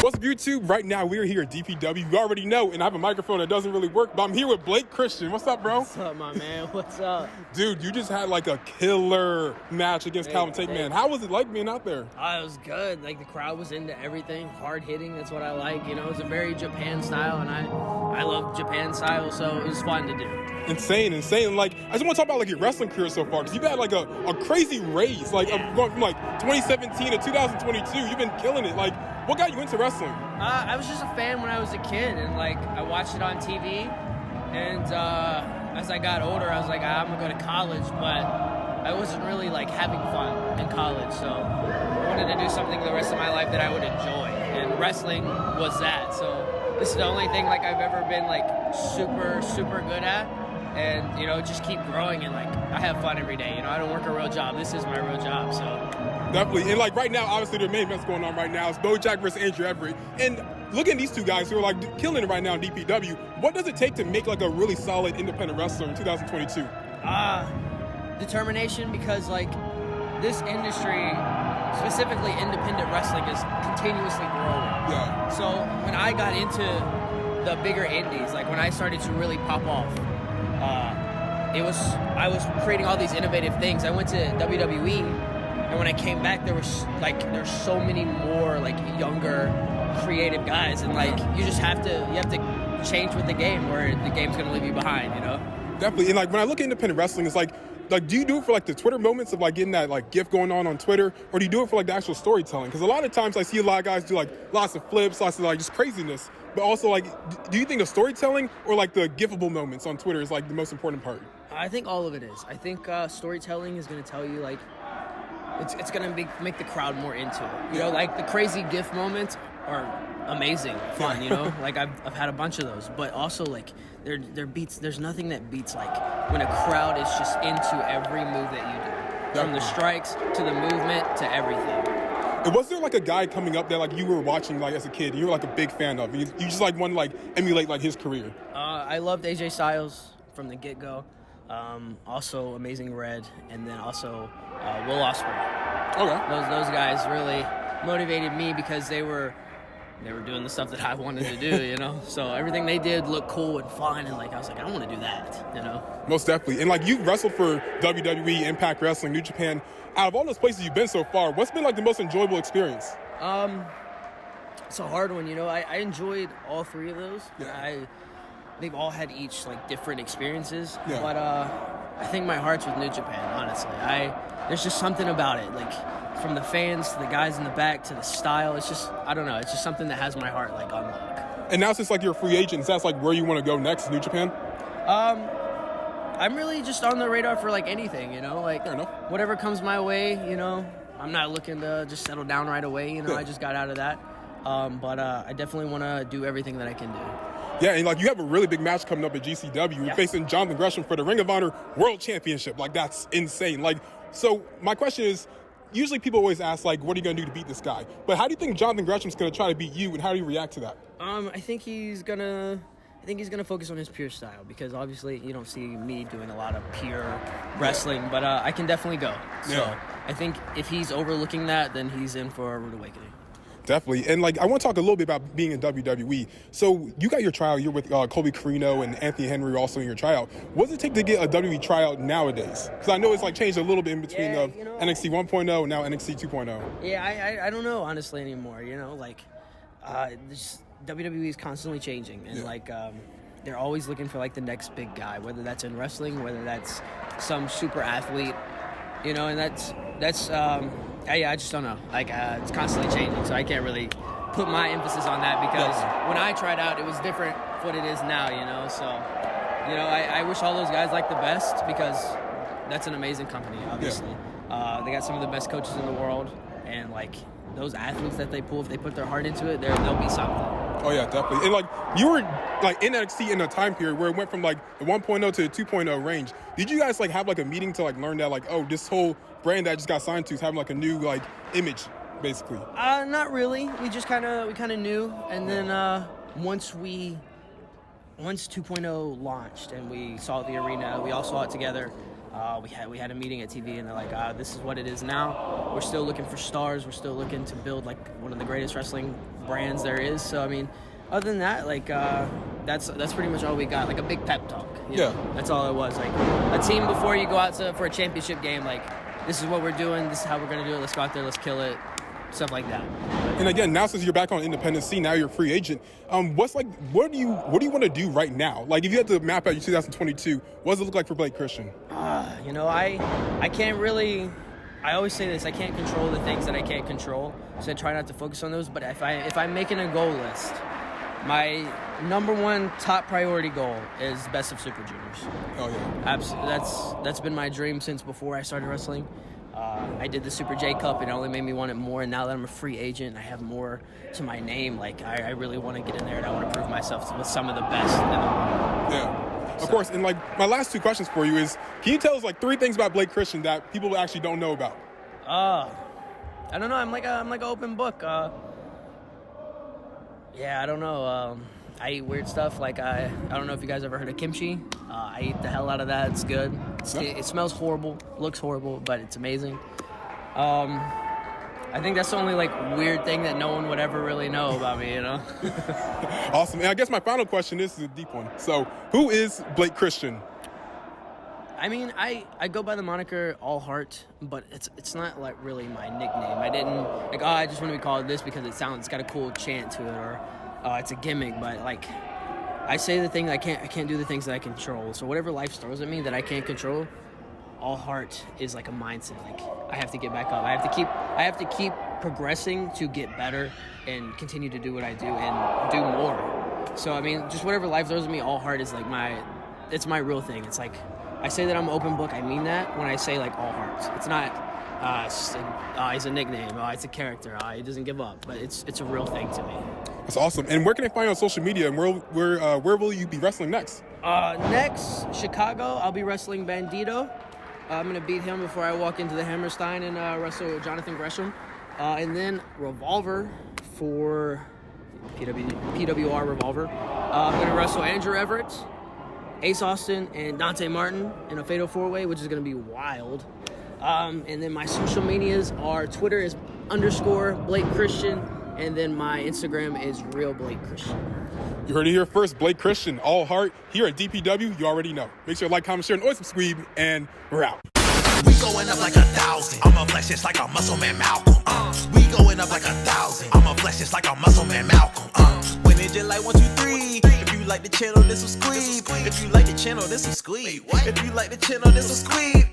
What's up, YouTube? Right now, we're here at DPW. You already know, and I have a microphone that doesn't really work, but I'm here with Blake Christian. What's up, bro? What's up, my man? What's up? Dude, you just had like a killer match against Calvin Tankman. How was it like being out there? It was good. Like, the crowd was into everything. Hard hitting, that's what I like. You know, it's a very Japan style, and I love Japan style, so it was fun to do. Insane. Like, I just want to talk about like your wrestling career so far, because you've had like a crazy race, like going from like 2017 to 2022. You've been killing it. Like, what got you into wrestling? I was just a fan when I was a kid, and like I watched it on TV. And as I got older, I was like, I'm gonna go to college, but I wasn't really like having fun in college. So I wanted to do something the rest of my life that I would enjoy, and wrestling was that. So this is the only thing like I've ever been like super good at. And, you know, just keep growing, and like I have fun every day. You know, I don't work a real job. This is my real job, so. Definitely. And like right now, obviously the main event's going on right now. It's Bojack versus Andrew Everett. And looking at these two guys who are like killing it right now in DPW, what does it take to make like a really solid independent wrestler in 2022? Determination, because like this industry, specifically independent wrestling, is continuously growing. Yeah. So when I got into the bigger indies, like when I started to really pop off, I was creating all these innovative things. I went to WWE, and when I came back, there's so many more like younger, creative guys, and like you have to change with the game, or the game's gonna leave you behind, you know. Definitely. And like when I look at independent wrestling, it's like do you do it for like the Twitter moments of like getting that like GIF going on Twitter, or do you do it for like the actual storytelling? Because a lot of times I see a lot of guys do like lots of flips, lots of like just craziness, but also like, do you think the storytelling or like the GIFable moments on Twitter is like the most important part? I think all of it is. I think storytelling is going to tell you like it's going to make the crowd more into it. You know, like the crazy GIF moments are amazing, fun. You know, like I've had a bunch of those, but also like they're beats. There's nothing that beats like when a crowd is just into every move that you do, from the strikes to the movement to everything. And was there like a guy coming up that like you were watching like as a kid and you were like a big fan of, and you just like want to like emulate like his career? I loved AJ Styles from the get-go. Also Amazing Red, and then also Will Ospreay. Okay. Those guys really motivated me, because they were doing the stuff that I wanted to do, you know. So everything they did looked cool and fun, and like I was like, I want to do that, you know. Most definitely. And like you've wrestled for WWE, Impact Wrestling, New Japan. Out of all those places you've been so far, what's been like the most enjoyable experience? It's a hard one, you know. I enjoyed all three of those. Yeah. They've all had each like different experiences, yeah. But I think my heart's with New Japan, honestly. There's just something about it, like from the fans to the guys in the back to the style. It's just, I don't know, it's just something that has my heart like on lock. And now since like you're a free agent, that's like where you want to go next, New Japan? I'm really just on the radar for like anything, you know, like whatever comes my way, you know. I'm not looking to just settle down right away, you know. I just got out of that. But I definitely want to do everything that I can do. Yeah, and like you have a really big match coming up at GCW. You're facing Jonathon Gresham for the Ring of Honor World Championship. Like, that's insane. Like, so my question is, usually people always ask, like, what are you going to do to beat this guy? But how do you think Jonathon Gresham's going to try to beat you, and how do you react to that? I think he's gonna focus on his pure style, because obviously you don't see me doing a lot of pure wrestling, but I can definitely go. So I think if he's overlooking that, then he's in for a rude awakening. Definitely. And like I want to talk a little bit about being in WWE. So you got your tryout. You're with Colby Carino and Anthony Henry also in your tryout. What does it take to get a WWE tryout nowadays? Because I know it's like changed a little bit in between of NXT 1.0 and now NXT 2.0. Yeah, I don't know honestly anymore. You know, like WWE is constantly changing, and like they're always looking for like the next big guy, whether that's in wrestling, whether that's some super athlete. You know, and that's I just don't know. Like, it's constantly changing, so I can't really put my emphasis on that, because when I tried out, it was different from what it is now, you know. So, you know, I wish all those guys like the best, because that's an amazing company, obviously. They got some of the best coaches in the world, and, like, those athletes that they pull, if they put their heart into it, they'll be something. Oh, yeah, definitely. And, like, you were, like, in NXT in a time period where it went from, like, the 1.0 to the 2.0 range. Did you guys, like, have, like, a meeting to, like, learn that, like, oh, this whole brand that I just got signed to is having, like, a new, like, image, basically? Not really. We just kind of knew. And then once 2.0 launched and we saw the arena, we all saw it together. We had a meeting at TV, and they're like, this is what it is now. We're still looking for stars. We're still looking to build like one of the greatest wrestling brands there is. So I mean, other than that, like that's pretty much all we got. Like a big pep talk. You know? That's all it was. Like a team before you go out for a championship game. Like, this is what we're doing. This is how we're gonna do it. Let's go out there. Let's kill it. Stuff like that. And again, now since you're back on independent scene, now you're a free agent. What do you want to do right now? Like, if you had to map out your 2022, what does it look like for Blake Christian? You know, I can't really. I always say this: I can't control the things that I can't control, so I try not to focus on those. But if I'm making a goal list, my number one top priority goal is Best of Super Juniors. Oh yeah, absolutely. That's been my dream since before I started wrestling. I did the Super J Cup, and it only made me want it more. And now that I'm a free agent, I have more to my name. Like, I really want to get in there, and I want to prove myself with some of the best in the world. Yeah, of course. And like, my last two questions for you is: can you tell us like 3 things about Blake Christian that people actually don't know about? I don't know. I'm like an open book. Yeah, I don't know. I eat weird stuff. Like I don't know if you guys ever heard of kimchi. I eat the hell out of that. It's good. It smells horrible, looks horrible, but it's amazing. I think that's the only like weird thing that no one would ever really know about me, you know? Awesome. And I guess my final question is a deep one. So, who is Blake Christian? I mean, I go by the moniker All Heart, but it's not like really my nickname. I didn't like, I just want to be called this because it's got a cool chant to it, or it's a gimmick. But like, I say the thing I can't do the things that I control. So whatever life throws at me that I can't control, All Heart is like a mindset. Like, I have to get back up. I have to keep progressing to get better and continue to do what I do and do more. So I mean, just whatever life throws at me, All Heart is like it's my real thing. It's like, I say that I'm an open book. I mean that when I say like All Hearts. It's not he's a nickname. It's a character. He doesn't give up. But it's a real thing to me. That's awesome. And where can I find you on social media? And where will you be wrestling next? Next, Chicago. I'll be wrestling Bandito. I'm gonna beat him before I walk into the Hammerstein and wrestle Jonathon Gresham. And then Revolver for PWR Revolver. I'm gonna wrestle Andrew Everett, Ace Austin, and Dante Martin in a fatal 4-way, which is going to be wild. And then my social medias are Twitter is _Blake Christian, and then my Instagram is Real Blake Christian. You heard it here first. Blake Christian, All Heart, here at DPW. You already know. Make sure to like, comment, share, and always subscribe, and we're out. We going up like 1,000. I'm a flex just like a muscle man Malcolm. We going up like 1,000. I'm a flex just like a muscle man Malcolm. When it just like 1, 2, 3. If you like the channel, this will squeeze. If you like the channel, this will squeeze. If you like the channel, this will squeeze.